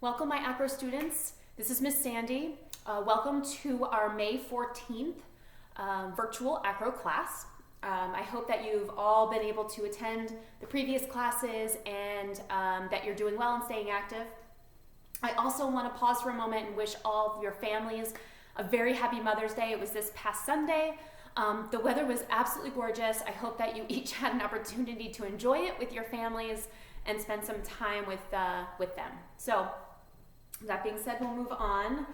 Welcome, my Acro students. This is Miss Sandy. Welcome to our May 14th virtual Acro class. I hope that you've all been able to attend the previous classes and that you're doing well and staying active. I also want to pause for a moment and wish all of your families a very happy Mother's Day. It was this past Sunday. The weather was absolutely gorgeous. I hope that you each had an opportunity to enjoy it with your families and spend some time with them. So that being said, we'll move on.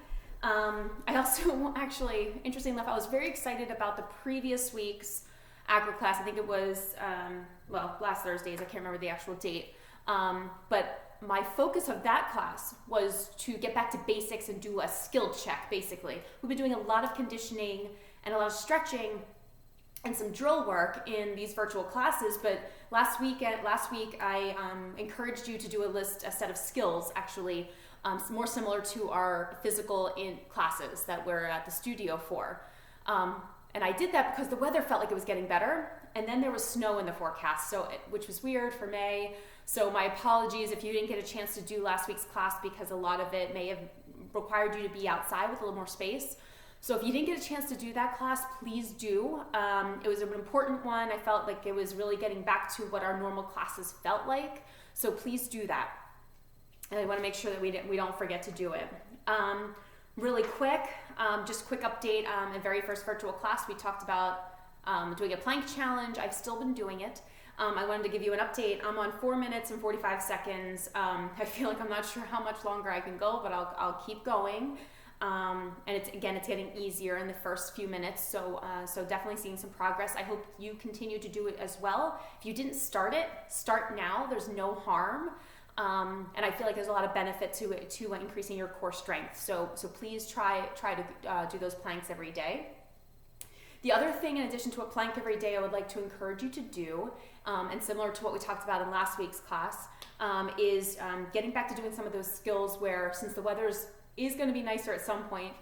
I also actually, interesting enough, I was very excited about the previous week's Acro class. I think it was, last Thursday's, I can't remember the actual date. But my focus of that class was to get back to basics and do a skill check, basically. We've been doing a lot of conditioning and a lot of stretching and some drill work in these virtual classes, but last week I encouraged you to do a set of skills, actually, more similar to our physical classes that we're at the studio for. And I did that because the weather felt like it was getting better, and then there was snow in the forecast, which was weird for May. So my apologies if you didn't get a chance to do last week's class, because a lot of it may have required you to be outside with a little more space. So if you didn't get a chance to do that class, please do. It was an important one. I felt like it was really getting back to what our normal classes felt like. So please do that. And I want to make sure that we don't forget to do it. Really quick, just quick update. In the very first virtual class, we talked about doing a plank challenge. I've still been doing it. I wanted to give you an update. I'm on 4 minutes and 45 seconds. I feel like I'm not sure how much longer I can go, but I'll keep going. And it's getting easier in the first few minutes. So definitely seeing some progress. I hope you continue to do it as well. If you didn't start it, start now. There's no harm. And I feel like there's a lot of benefit to it, to increasing your core strength. So please try to do those planks every day. The other thing, in addition to a plank every day, I would like to encourage you to do, and similar to what we talked about in last week's class, is getting back to doing some of those skills where, since the weather is going to be nicer at some point,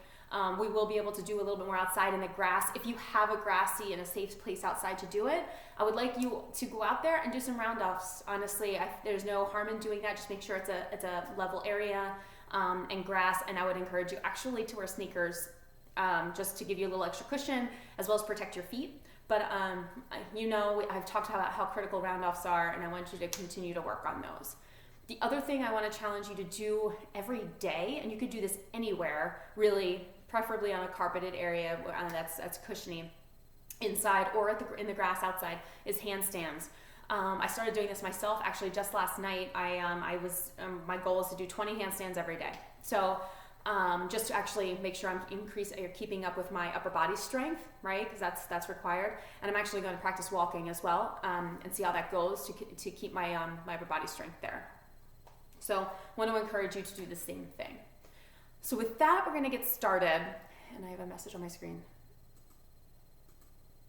we will be able to do a little bit more outside in the grass. If you have a grassy and a safe place outside to do it, I would like you to go out there and do some roundoffs. Honestly, there's no harm in doing that. Just make sure it's a level area and grass, and I would encourage you actually to wear sneakers just to give you a little extra cushion, as well as protect your feet. But I've talked about how critical roundoffs are, and I want you to continue to work on those. The other thing I want to challenge you to do every day, and you could do this anywhere, really, preferably on a carpeted area that's cushiony, inside or in the grass outside, is handstands. I started doing this myself actually just last night. My goal is to do 20 handstands every day. So just to actually make sure I'm keeping up with my upper body strength, right? Because that's required. And I'm actually going to practice walking as well, and see how that goes to keep my my upper body strength there. So I want to encourage you to do the same thing. So with that, we're going to get started. And I have a message on my screen.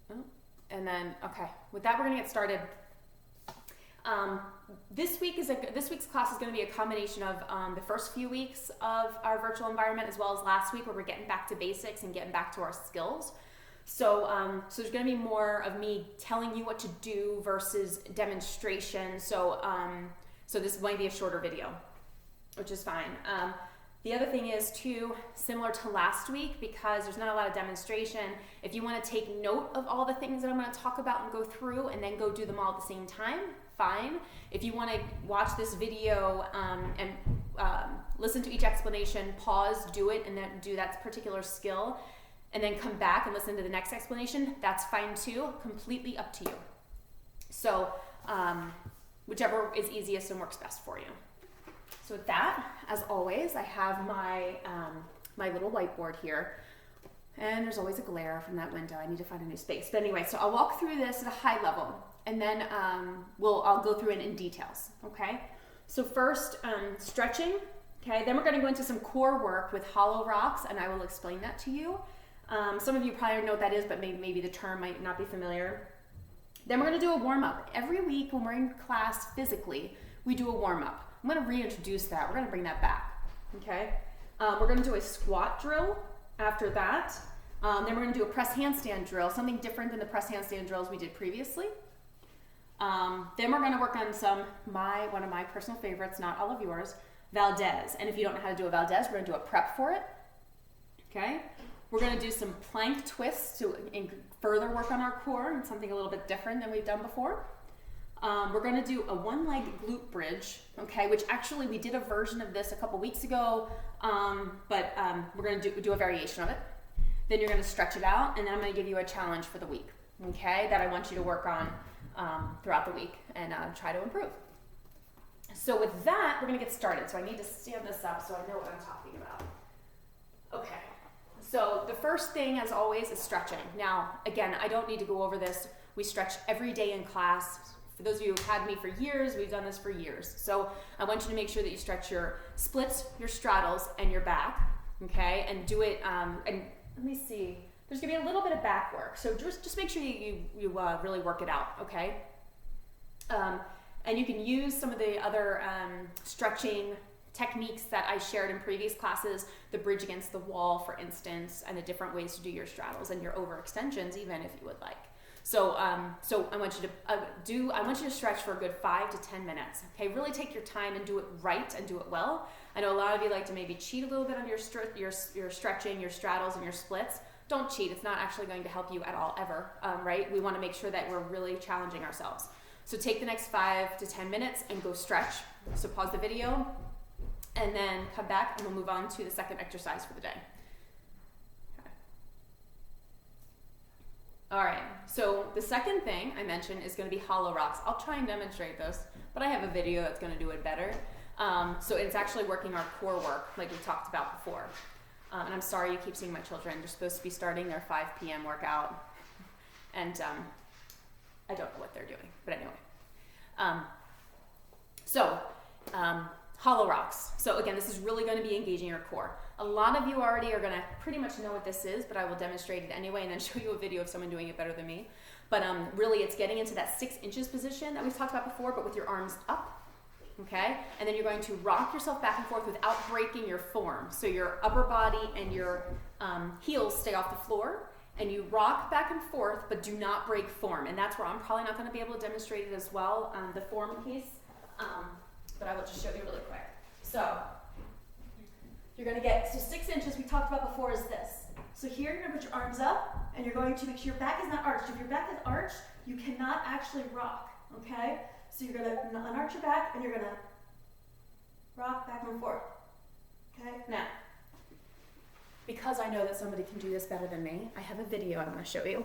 With that, we're going to get started. This week's class is going to be a combination of the first few weeks of our virtual environment, as well as last week, where we're getting back to basics and getting back to our skills. So there's going to be more of me telling you what to do versus demonstration. So this might be a shorter video, which is fine. The other thing is, too, similar to last week, because there's not a lot of demonstration, if you want to take note of all the things that I'm going to talk about and go through and then go do them all at the same time, fine. If you want to watch this video and listen to each explanation, pause, do it, and then do that particular skill, and then come back and listen to the next explanation, that's fine too, completely up to you. So whichever is easiest and works best for you. So with that, as always, I have my little whiteboard here, and there's always a glare from that window. I need to find a new space. But anyway, so I'll walk through this at a high level, and then I'll go through it in details. Okay. So first, stretching. Okay. Then we're going to go into some core work with hollow rocks, and I will explain that to you. Some of you probably know what that is, but maybe the term might not be familiar. Then we're going to do a warm-up. Every week when we're in class physically, we do a warm-up. I'm going to reintroduce that. We're going to bring that back. Okay? We're going to do a squat drill after that. Then we're going to do a press handstand drill, something different than the press handstand drills we did previously. Then we're going to work on one of my personal favorites, not all of yours, Valdez. And if you don't know how to do a Valdez, we're gonna do a prep for it, okay? We're gonna do some plank twists to further work on our core and something a little bit different than we've done before. We're gonna do a one-leg glute bridge, okay, which actually we did a version of this a couple weeks ago, but we're gonna do a variation of it. Then you're gonna stretch it out, and then I'm gonna give you a challenge for the week, okay, that I want you to work on throughout the week and try to improve. So with that, we're gonna get started. So I need to stand this up so I know what I'm talking about. Okay, so the first thing, as always, is stretching. Now, again, I don't need to go over this. We stretch every day in class. For those of you who've had me for years, we've done this for years. So I want you to make sure that you stretch your splits, your straddles, and your back, okay? And do it, and let me see. There's gonna be a little bit of back work. So just make sure you really work it out, okay? And you can use some of the other stretching techniques that I shared in previous classes, the bridge against the wall, for instance, and the different ways to do your straddles and your overextensions, even if you would like. So, I want you to stretch for a good 5 to 10 minutes. Okay, really take your time and do it right and do it well. I know a lot of you like to maybe cheat a little bit on your stretching, your straddles, and your splits. Don't cheat. It's not actually going to help you at all, ever, right? We want to make sure that we're really challenging ourselves. So take the next 5 to 10 minutes and go stretch. So pause the video and then come back and we'll move on to the second exercise for the day. Okay. All right, so the second thing I mentioned is going to be hollow rocks. I'll try and demonstrate this, but I have a video that's going to do it better. So it's actually working our core work like we talked about before. And I'm sorry you keep seeing my children. They're supposed to be starting their 5 p.m. workout. And I don't know what they're doing, but anyway. Hollow rocks. So again, this is really going to be engaging your core. A lot of you already are going to pretty much know what this is, but I will demonstrate it anyway and then show you a video of someone doing it better than me. But really it's getting into that 6 inches position that we've talked about before, but with your arms up, okay? And then you're going to rock yourself back and forth without breaking your form. So your upper body and your heels stay off the floor, and you rock back and forth, but do not break form. And that's where I'm probably not going to be able to demonstrate it as well, the form piece, but I will just show you really quick. So you're going to get, so 6 inches we talked about before is this. So here you're going to put your arms up, and you're going to make sure your back is not arched. If your back is arched, you cannot actually rock, okay? So you're going to unarch your back, and you're going to rock back and forth, okay? Now, because I know that somebody can do this better than me, I have a video I want to show you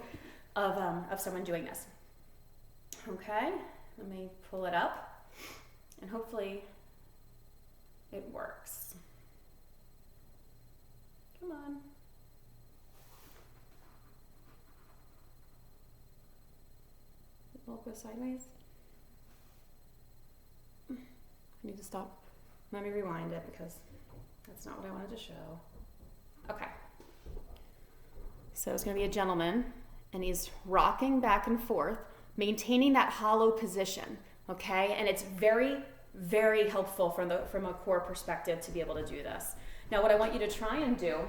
of someone doing this. Okay, let me pull it up, and hopefully it works. Come on. It won't go sideways. I need to stop. Let me rewind it because that's not what I wanted to show. Okay, so it's going to be a gentleman, and he's rocking back and forth, maintaining that hollow position, okay? And it's very, very helpful from a core perspective to be able to do this. Now, what I want you to try and do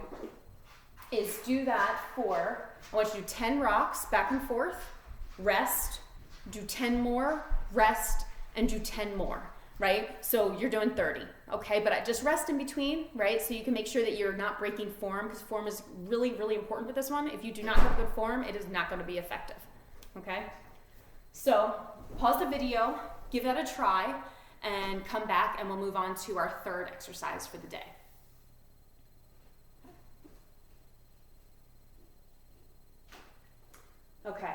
is do that for, I want you to do 10 rocks back and forth, rest, do 10 more, rest, and do 10 more. Right? So you're doing 30, okay? But just rest in between, right? So you can make sure that you're not breaking form, because form is really, really important with this one. If you do not have good form, it is not going to be effective, okay? So pause the video, give that a try, and come back, and we'll move on to our third exercise for the day. Okay.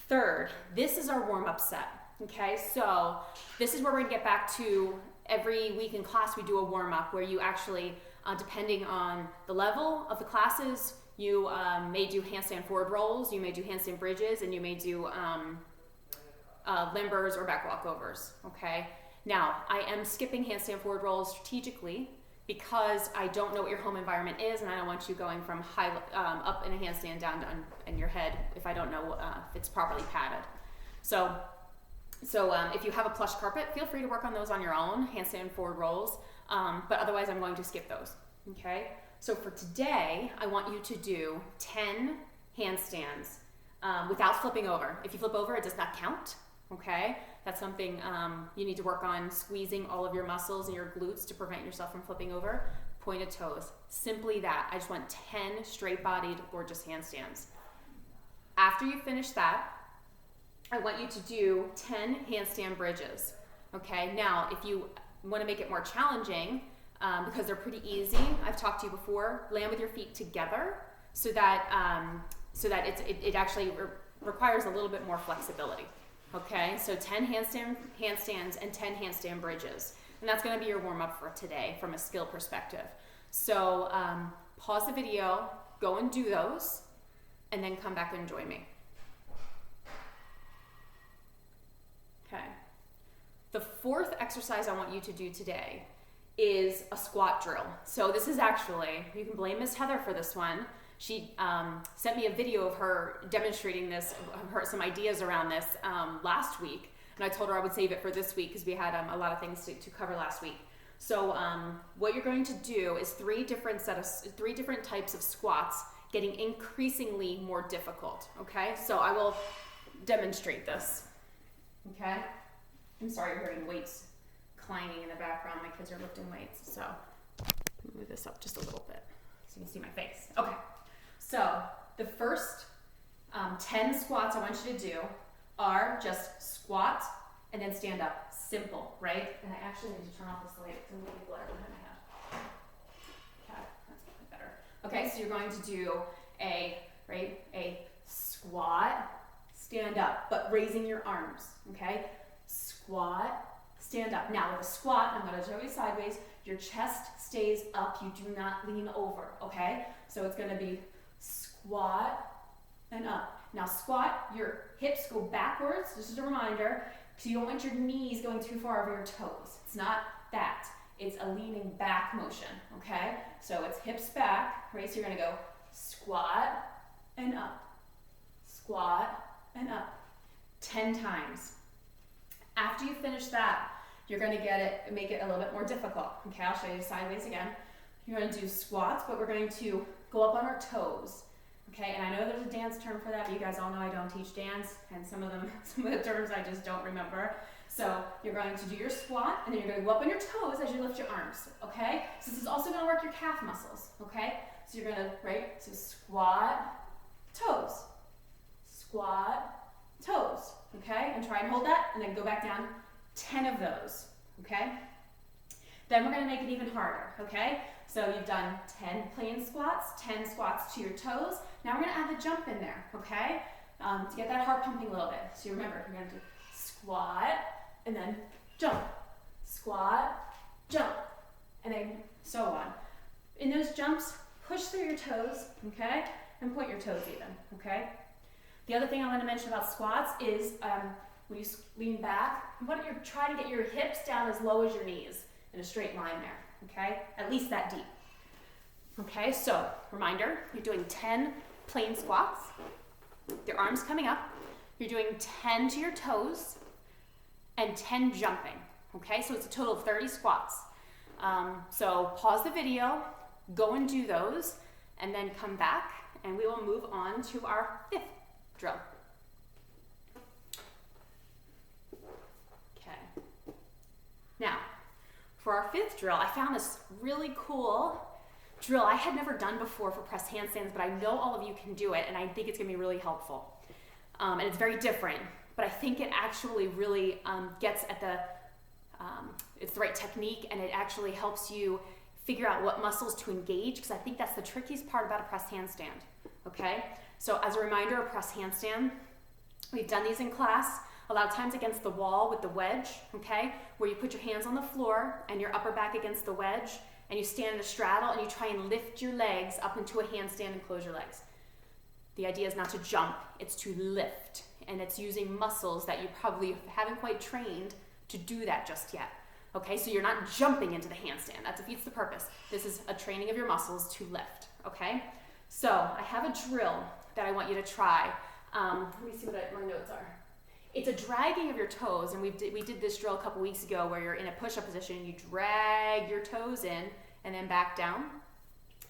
Third, this is our warm-up set. Okay, so this is where we're going to get back to every week in class we do a warm-up where you actually, depending on the level of the classes, you may do handstand forward rolls, you may do handstand bridges, and you may do limbers or back walkovers, okay? Now, I am skipping handstand forward rolls strategically because I don't know what your home environment is, and I don't want you going from high up in a handstand down in your head if I don't know if it's properly padded. So if you have a plush carpet, feel free to work on those on your own, handstand forward rolls, but otherwise I'm going to skip those, okay? So for today, I want you to do 10 handstands without flipping over. If you flip over, it does not count, okay? That's something you need to work on, squeezing all of your muscles and your glutes to prevent yourself from flipping over. Pointed toes, simply that. I just want 10 straight-bodied, gorgeous handstands. After you finish that, I want you to do 10 handstand bridges, okay? Now, if you want to make it more challenging, because they're pretty easy, I've talked to you before, land with your feet together so that it actually requires a little bit more flexibility, okay? So 10 handstands and 10 handstand bridges. And that's going to be your warm-up for today from a skill perspective. So pause the video, go and do those, and then come back and join me. Okay. The fourth exercise I want you to do today is a squat drill. So this is actually, you can blame Miss Heather for this one. She sent me a video of her demonstrating this, some ideas around this last week. And I told her I would save it for this week because we had a lot of things to cover last week. So what you're going to do is three different types of squats, getting increasingly more difficult, okay? So I will demonstrate this, okay? I'm sorry you're hearing weights clanging in the background. My kids are lifting weights, so move this up just a little bit so you can see my face. Okay, so the first 10 squats I want you to do are just squat and then stand up. Simple, right? And I actually need to turn off this light because I'm going to be glare behind my head. Okay, that's probably better. Okay, so you're going to do a squat, stand up, but raising your arms, okay? Squat, stand up. Now with a squat, I'm going to show you sideways. Your chest stays up. You do not lean over, okay? So it's going to be squat and up. Now squat, your hips go backwards. This is a reminder. So you don't want your knees going too far over your toes. It's not that. It's a leaning back motion, okay? So it's hips back, right? So you're gonna go squat and up, squat and up, 10 times. After you finish that, you're gonna make it a little bit more difficult, okay? I'll show you sideways again. You're gonna do squats, but we're going to go up on our toes. Okay, and I know there's a dance term for that, but you guys all know I don't teach dance, and some of the terms I just don't remember. So you're going to do your squat, and then you're going to go up on your toes as you lift your arms, okay? So this is also going to work your calf muscles, okay? So you're going to, right, so squat, toes, okay? And try and hold that, and then go back down, 10 of those, okay? Then we're going to make it even harder, okay? So you've done 10 plain squats, 10 squats to your toes. Now we're going to add the jump in there, okay? To get that heart pumping a little bit. So remember, you're going to do squat and then jump, squat, jump, and then so on. In those jumps, push through your toes, okay? And point your toes even, okay? The other thing I want to mention about squats is when you lean back, you want to try to get your hips down as low as your knees in a straight line there. Okay, at least that deep. Okay, so reminder, you're doing 10 plain squats, your arms coming up, you're doing 10 to your toes, and 10 jumping. Okay, so it's a total of 30 squats. So pause the video, go and do those, and then come back, and we will move on to our fifth drill. Okay, now, for our fifth drill, I found this really cool drill I had never done before for press handstands, but I know all of you can do it, and I think it's gonna be really helpful. And it's very different, but I think it actually really gets at it's the right technique, and it actually helps you figure out what muscles to engage, because I think that's the trickiest part about a press handstand, okay? So as a reminder, a press handstand, we've done these in class, a lot of times against the wall with the wedge, okay? Where you put your hands on the floor and your upper back against the wedge, and you stand in a straddle and you try and lift your legs up into a handstand and close your legs. The idea is not to jump, it's to lift. And it's using muscles that you probably haven't quite trained to do that just yet. Okay, so you're not jumping into the handstand. That defeats the purpose. This is a training of your muscles to lift, okay? So I have a drill that I want you to try. Let me see what my notes are. It's a dragging of your toes, and we did this drill a couple weeks ago where you're in a push-up position and you drag your toes in and then back down.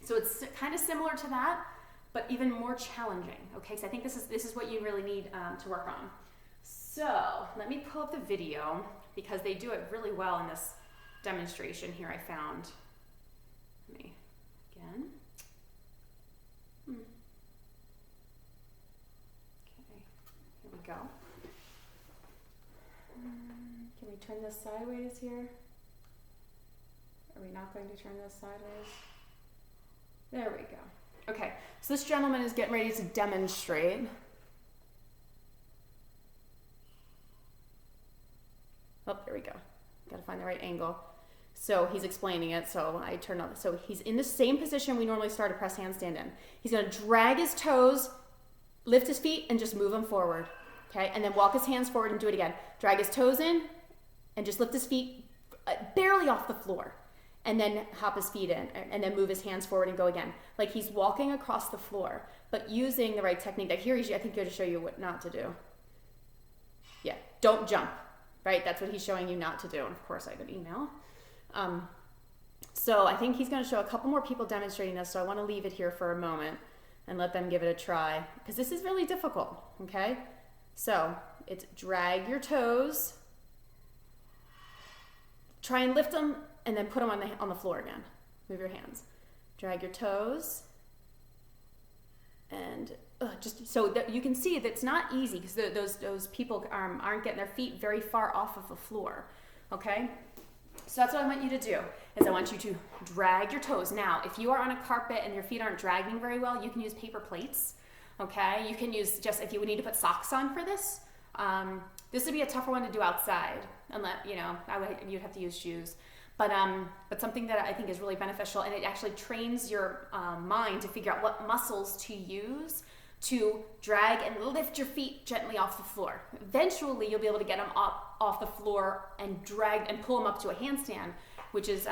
So it's kind of similar to that, but even more challenging, okay? So I think this is what you really need to work on. So let me pull up the video because they do it really well in this demonstration here I found. Let me, again. Okay, here we go. Can we turn this sideways here? Are we not going to turn this sideways? There we go. Okay, so this gentleman is getting ready to demonstrate. Oh, there we go. Got to find the right angle. So he's explaining it, so I turned on. So he's in the same position we normally start a press handstand in. He's going to drag his toes, lift his feet, and just move them forward. Okay, and then walk his hands forward and do it again. Drag his toes in, and just lift his feet barely off the floor. And then hop his feet in, and then move his hands forward and go again. Like he's walking across the floor, but using the right technique. Like here, I think he's going to show you what not to do. Yeah, don't jump, right? That's what he's showing you not to do. And of course, I have an email. So I think he's going to show a couple more people demonstrating this, so I want to leave it here for a moment and let them give it a try, because this is really difficult, okay? So it's drag your toes, try and lift them, and then put them on the floor again. Move your hands. Drag your toes. And just so that you can see that it's not easy because those people aren't getting their feet very far off of the floor. Okay? So that's what I want you to do, is I want you to drag your toes. Now, if you are on a carpet and your feet aren't dragging very well, you can use paper plates. Okay? You can use just, if you would need to put socks on for this, this would be a tougher one to do outside. Unless, you'd have to use shoes. But something that I think is really beneficial, and it actually trains your mind to figure out what muscles to use to drag and lift your feet gently off the floor. Eventually, you'll be able to get them up off the floor and drag and pull them up to a handstand, which is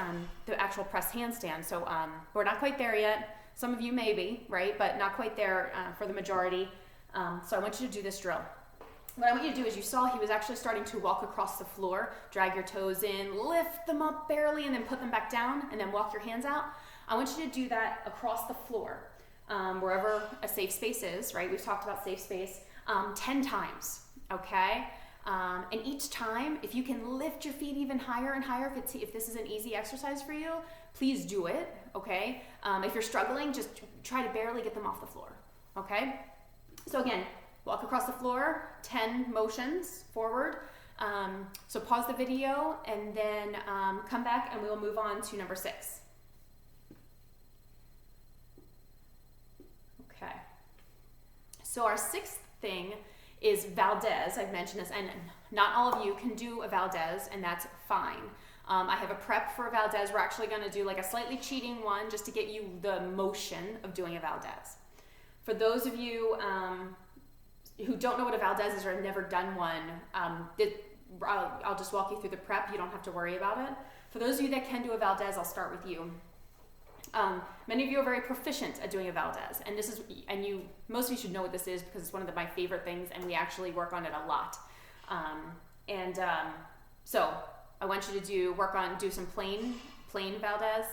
the actual press handstand. So we're not quite there yet. Some of you may be, right? But not quite there for the majority. So I want you to do this drill. What I want you to do is, you saw he was actually starting to walk across the floor. Drag your toes in, lift them up barely, and then put them back down, and then walk your hands out. I want you to do that across the floor, wherever a safe space is, right? We've talked about safe space 10 times, okay? And each time, if you can lift your feet even higher and higher, if this is an easy exercise for you, please do it, okay? If you're struggling, just try to barely get them off the floor, okay? So again, walk across the floor, 10 motions forward. So pause the video and then come back and we'll move on to number 6. Okay. So our 6th thing is Valdez. I've mentioned this, and not all of you can do a Valdez, and that's fine. I have a prep for a Valdez. We're actually going to do like a slightly cheating one just to get you the motion of doing a Valdez. For those of you who don't know what a Valdez is or have never done one, I'll just walk you through the prep. You don't have to worry about it. For those of you that can do a Valdez, I'll start with you. Many of you are very proficient at doing a Valdez, and most of you should know what this is because it's one of my favorite things, and we actually work on it a lot. So I want you to do some plain Valdez.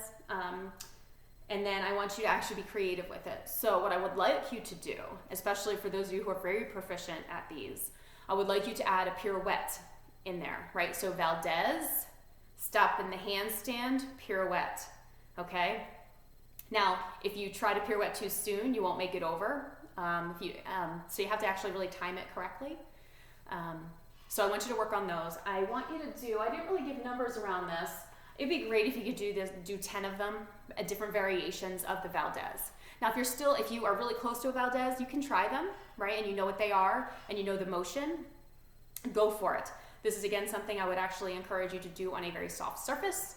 And then I want you to actually be creative with it. So what I would like you to do, especially for those of you who are very proficient at these, I would like you to add a pirouette in there, right? So Valdez, stop in the handstand, pirouette, okay? Now, if you try to pirouette too soon, you won't make it over. So you have to actually really time it correctly. So I want you to work on those. I want you to I didn't really give numbers around this. It'd be great if you could do 10 of them at different variations of the Valdez. Now, if you are really close to a Valdez, you can try them, right? And you know what they are, and you know the motion, go for it. This is, again, something I would actually encourage you to do on a very soft surface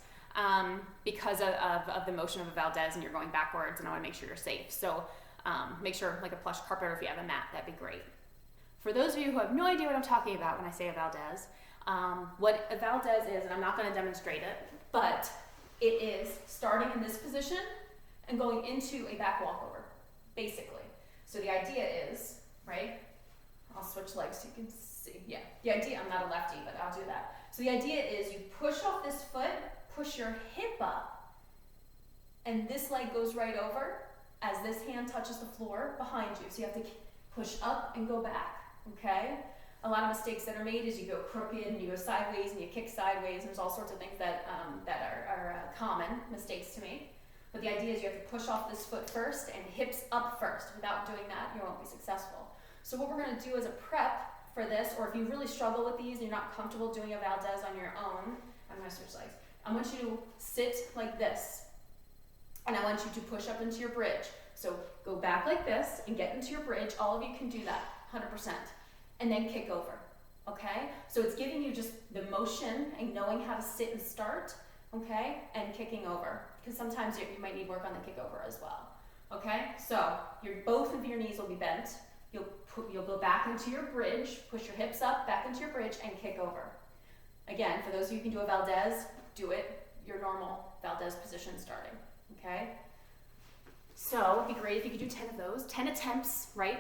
because of the motion of a Valdez, and you're going backwards, and I want to make sure you're safe. So make sure, like a plush carpet, or if you have a mat, that'd be great. For those of you who have no idea what I'm talking about when I say a Valdez, what a Valdez is, and I'm not going to demonstrate it, but it is starting in this position and going into a back walkover, basically. So the idea is, right? I'll switch legs so you can see. Yeah, the idea, I'm not a lefty, but I'll do that. So the idea is you push off this foot, push your hip up, and this leg goes right over as this hand touches the floor behind you. So you have to push up and go back, okay? a lot of mistakes that are made is you go crooked and you go sideways and you kick sideways, and there's all sorts of things that, are common mistakes to make. But the idea is you have to push off this foot first and hips up first. Without doing that, you won't be successful. So what we're going to do as a prep for this, or if you really struggle with these and you're not comfortable doing a Valdez on your own, I'm going to switch legs. I want you to sit like this, and I want you to push up into your bridge. So go back like this and get into your bridge. All of you can do that, 100%. And then kick over, okay? So it's giving you just the motion and knowing how to sit and start, okay? And kicking over, because sometimes you might need work on the kick over as well, okay? So both of your knees will be bent. You'll go back into your bridge, push your hips up, back into your bridge, and kick over. Again, for those of you who can do a Valdez, do it your normal Valdez position starting, okay? So it'd be great if you could do 10 of those, 10 attempts, right?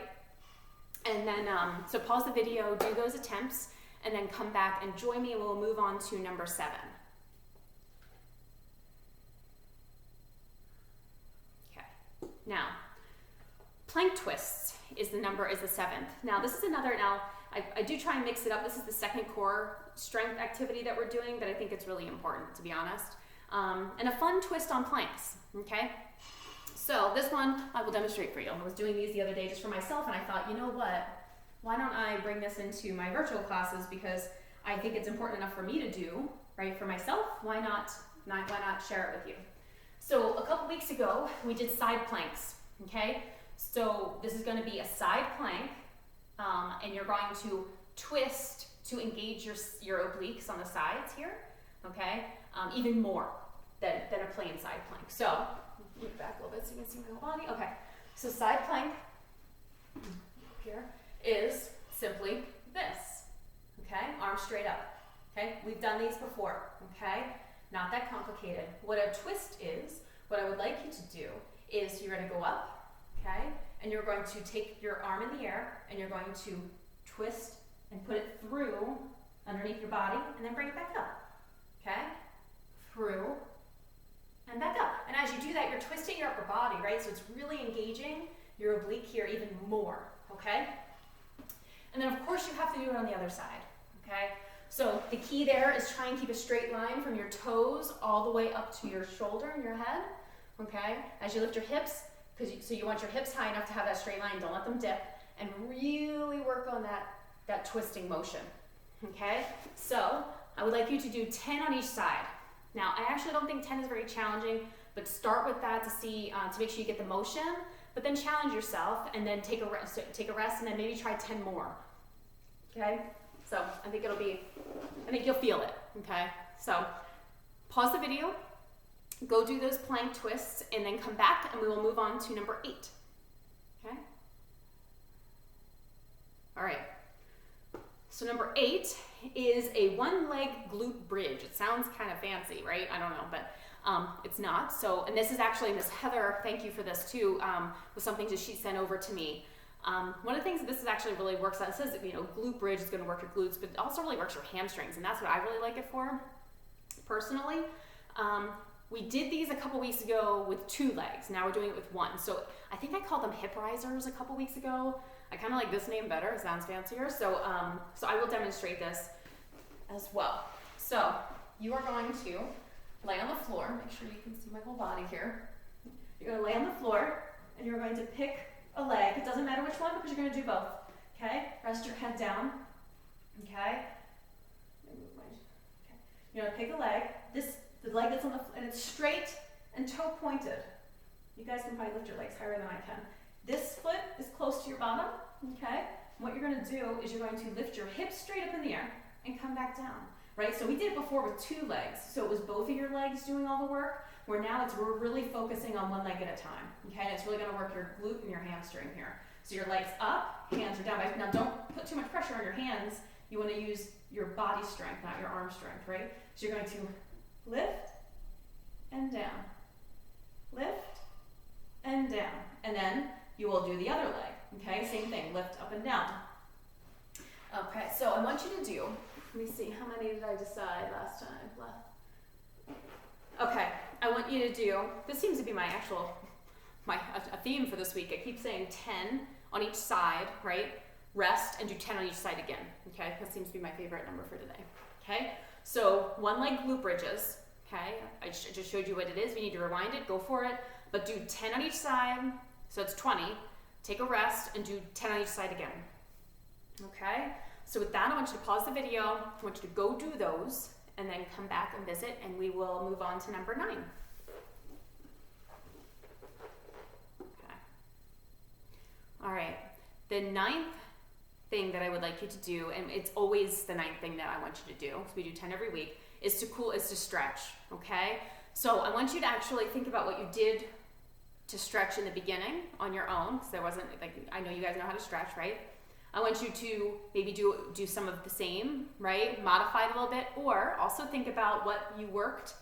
And then, so pause the video, do those attempts, and then come back and join me, and we'll move on to number 7. Okay, now, plank twists is the 7th. Now, this is another, I do try and mix it up. This is the second core strength activity that we're doing, but I think it's really important, to be honest. And a fun twist on planks, okay? So this one I will demonstrate for you. I was doing these the other day just for myself, and I thought, you know what? Why don't I bring this into my virtual classes, because I think it's important enough for me to do, right, for myself. Why not share it with you? So a couple weeks ago, we did side planks, okay? So this is going to be a side plank, and you're going to twist to engage your obliques on the sides here, okay? Even more than a plain side plank. So move back a little bit so you can see my whole body. Okay, so side plank here is simply this, okay? Arms straight up, okay? We've done these before, okay? Not that complicated. What a twist is, what I would like you to do is you're going to go up, okay? And you're going to take your arm in the air, and you're going to twist and put it through underneath your body, and then bring it back up, okay? Through and back up. And as you do that, you're twisting your upper body, right? So it's really engaging your oblique here even more, okay? And then of course you have to do it on the other side, okay? So the key there is try and keep a straight line from your toes all the way up to your shoulder and your head, okay? As you lift your hips, so you want your hips high enough to have that straight line, don't let them dip, and really work on that twisting motion, okay? So I would like you to do 10 on each side. Now, I actually don't think 10 is very challenging, but start with that to see, to make sure you get the motion, but then challenge yourself and then take a rest and then maybe try 10 more, okay? So I think you'll feel it, okay? So pause the video, go do those plank twists, and then come back and we will move on to number 8, okay? All right. So number 8 is a one-leg glute bridge. It sounds kind of fancy, right? I don't know, but it's not. So, and this is actually Miss Heather, thank you for this too, was something that she sent over to me. One of the things that this actually really works on, it says that, glute bridge is going to work your glutes, but it also really works your hamstrings, and that's what I really like it for, personally. We did these a couple weeks ago with 2 legs. Now we're doing it with 1. So I think I called them hip risers a couple weeks ago. I kind of like this name better. It sounds fancier. So I will demonstrate this as well. So you are going to lay on the floor. Make sure you can see my whole body here. You're going to lay on the floor, and you're going to pick a leg. It doesn't matter which one, because you're going to do both. Okay? Rest your head down. Okay? You're going to pick a leg. The leg that's on and it's straight and toe pointed. You guys can probably lift your legs higher than I can. This foot is close to your bottom, okay? What you're going to do is you're going to lift your hips straight up in the air and come back down, right? So we did it before with 2 legs. So it was both of your legs doing all the work, where now we're really focusing on 1 leg at a time, okay? And it's really going to work your glute and your hamstring here. So your legs up, hands are down. Now don't put too much pressure on your hands. You want to use your body strength, not your arm strength, right? So you're going to lift and down, lift and down, and then you will do the other leg, okay? Same thing, lift up and down. Okay, so I want you to do, let me see, how many did I decide last time? Okay, I want you to do, this seems to be a theme for this week. I keep saying 10 on each side, right? rest, and do 10 on each side again. Okay, that seems to be my favorite number for today. Okay, so one leg glute bridges. Okay, I just showed you what it is. If you need to rewind it, go for it. But do 10 on each side, so it's 20. Take a rest and do 10 on each side again. Okay, so with that, I want you to pause the video. I want you to go do those and then come back and visit, and we will move on to number 9. Okay. All right, the 9th thing that I would like you to do, and it's always the 9th thing that I want you to do, because we do 10 every week, is to stretch, okay? So I want you to actually think about what you did to stretch in the beginning on your own, because there wasn't, like, I know you guys know how to stretch, right? I want you to maybe do some of the same, right? Modify it a little bit, or also think about what you worked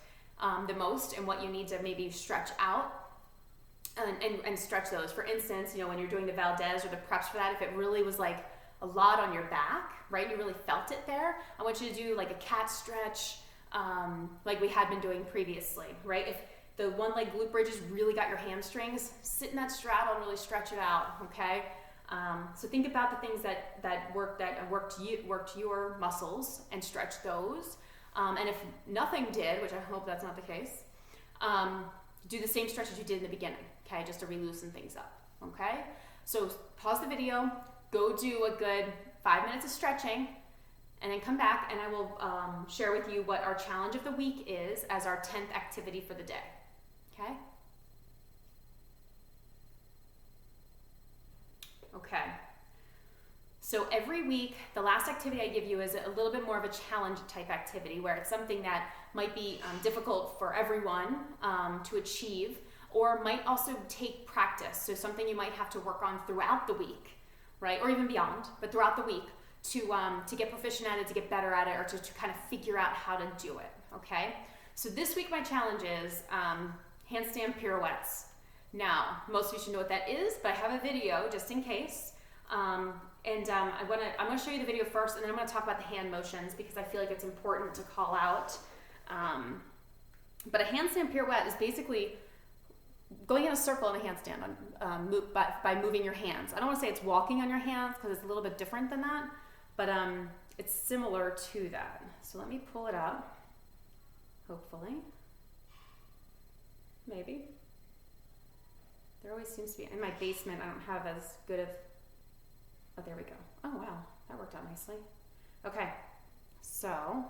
the most and what you need to maybe stretch out and stretch those. For instance, you know, when you're doing the Valdez or the preps for that, if it really was like a lot on your back, right? You really felt it there. I want you to do like a cat stretch, like we had been doing previously, right? If the one leg glute bridges really got your hamstrings, sit in that straddle and really stretch it out, okay? So think about the things that worked your muscles and stretch those. And if nothing did, which I hope that's not the case, do the same stretch as you did in the beginning, okay? Just to re-loosen things up, okay? So pause the video, go do a good 5 minutes of stretching, and then come back and I will share with you what our challenge of the week is as our 10th activity for the day, okay? Okay. So every week, the last activity I give you is a little bit more of a challenge type activity where it's something that might be difficult for everyone to achieve, or might also take practice. So something you might have to work on throughout the week, right? Or even beyond, but throughout the week to get proficient at it, to get better at it, or to kind of figure out how to do it, okay? So this week my challenge is handstand pirouettes. Now, most of you should know what that is, but I have a video just in case. I'm gonna show you the video first, and then I'm gonna talk about the hand motions because I feel like it's important to call out. But a handstand pirouette is basically going in a circle in a handstand by moving your hands. I don't want to say it's walking on your hands because it's a little bit different than that, but it's similar to that. So let me pull it up, hopefully. Maybe. There always seems to be, in my basement, I don't have as good of, oh, there we go. Oh, wow, that worked out nicely. Okay, so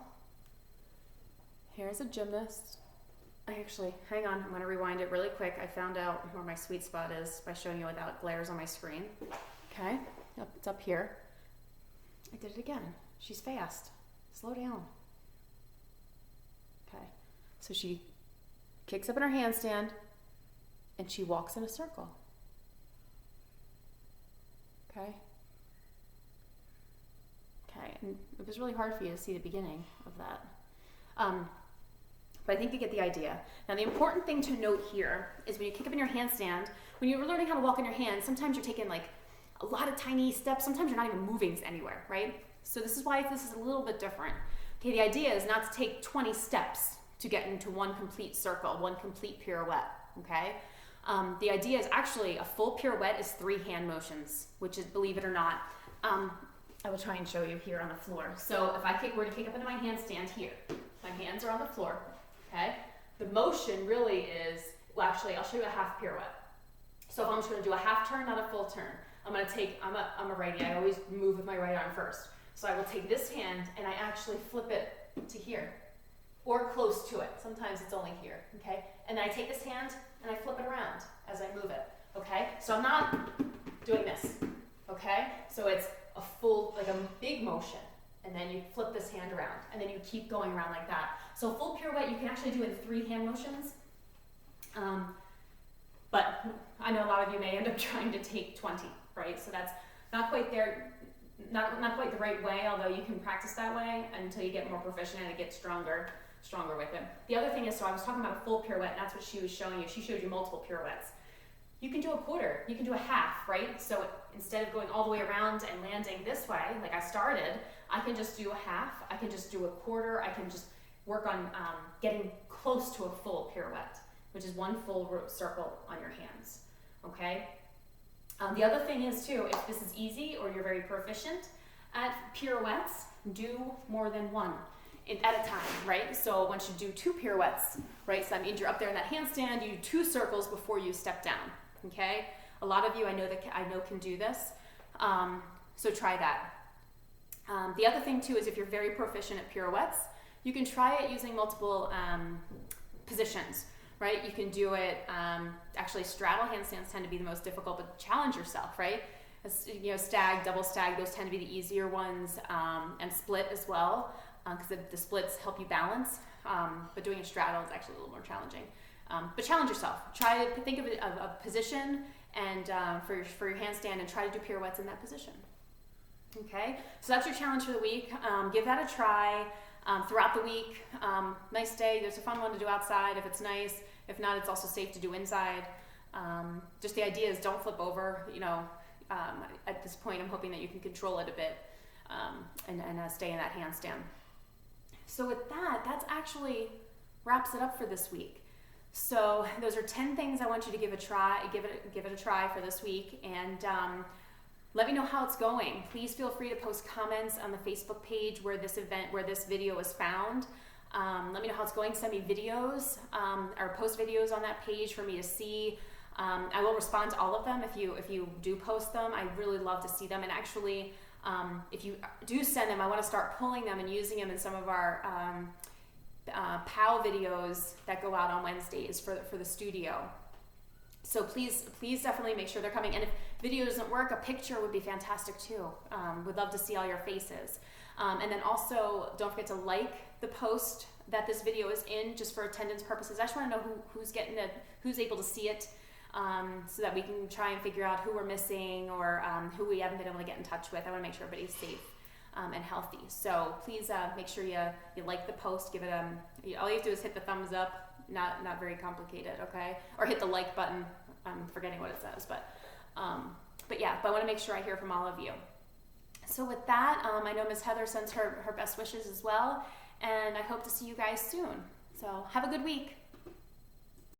here's a gymnast. Hang on, I'm gonna rewind it really quick. I found out where my sweet spot is by showing you without it glares on my screen. Okay, it's up here. I did it again. She's fast. Slow down. Okay, so she kicks up in her handstand and she walks in a circle. Okay. Okay, and it was really hard for you to see the beginning of that. But I think you get the idea. Now the important thing to note here is when you kick up in your handstand, when you're learning how to walk on your hands, sometimes you're taking like a lot of tiny steps, sometimes you're not even moving anywhere, right? So this is why this is a little bit different. Okay, the idea is not to take 20 steps to get into one complete circle, one complete pirouette, okay? The idea is actually a full pirouette is 3 hand motions, which is, believe it or not, I will try and show you here on the floor. So if I were to kick up into my handstand here, my hands are on the floor, okay? The motion really is, well actually I'll show you a half pirouette. So if I'm just gonna do a half turn, not a full turn, I'm a righty, I always move with my right arm first. So I will take this hand and I actually flip it to here, or close to it. Sometimes it's only here, okay? And then I take this hand and I flip it around as I move it, okay? So I'm not doing this, okay? So it's a full, like a big motion, and then you flip this hand around, and then you keep going around like that. So a full pirouette you can actually do in 3 hand motions, but I know a lot of you may end up trying to take 20, right? So that's not quite there, not quite the right way, although you can practice that way until you get more proficient and it gets stronger with it. The other thing is, so I was talking about a full pirouette, and that's what she was showing you. She showed you multiple pirouettes. You can do a quarter, you can do a half, right? So instead of going all the way around and landing this way, like I started, I can just do a half, I can just do a quarter, I can just work on getting close to a full pirouette, which is one full circle on your hands, okay? The other thing is too, if this is easy or you're very proficient at pirouettes, do more than one at a time, right? So once you do 2 pirouettes, right? So that means you're up there in that handstand, you do 2 circles before you step down, okay? A lot of you I know can do this, so try that. The other thing too is if you're very proficient at pirouettes, you can try it using multiple positions, right? You can do it, actually straddle handstands tend to be the most difficult, but challenge yourself, right? Stag, double stag, those tend to be the easier ones, and split as well, because the splits help you balance, but doing a straddle is actually a little more challenging. But challenge yourself. Try to think of a position and for your handstand and try to do pirouettes in that position. Okay, so that's your challenge for the week. Give that a try throughout the week. Nice day, there's a fun one to do outside if it's nice. If not, it's also safe to do inside. Just the idea is don't flip over. At this point, I'm hoping that you can control it a bit and stay in that handstand. So with that's actually wraps it up for this week. So those are 10 things I want you to give it a try for this week, and let me know how it's going. Please feel free to post comments on the Facebook page where this video is found. Let me know how it's going. Send me videos or post videos on that page for me to see. I will respond to all of them if you do post them. I really love to see them, and actually if you do send them, I want to start pulling them and using them in some of our POW videos that go out on Wednesdays for the studio. So please definitely make sure they're coming. And if video doesn't work, a picture would be fantastic too. Would love to see all your faces. And then also don't forget to like the post that this video is in, just for attendance purposes. I just want to know who's getting it, who's able to see it, so that we can try and figure out who we're missing or who we haven't been able to get in touch with. I want to make sure everybody's safe and healthy. So please make sure you like the post. Give it all you have to do is hit the thumbs up. Not very complicated, okay? Or hit the like button. I'm forgetting what it says, but yeah. But I want to make sure I hear from all of you. So with that, I know Ms. Heather sends her best wishes as well, and I hope to see you guys soon. So have a good week.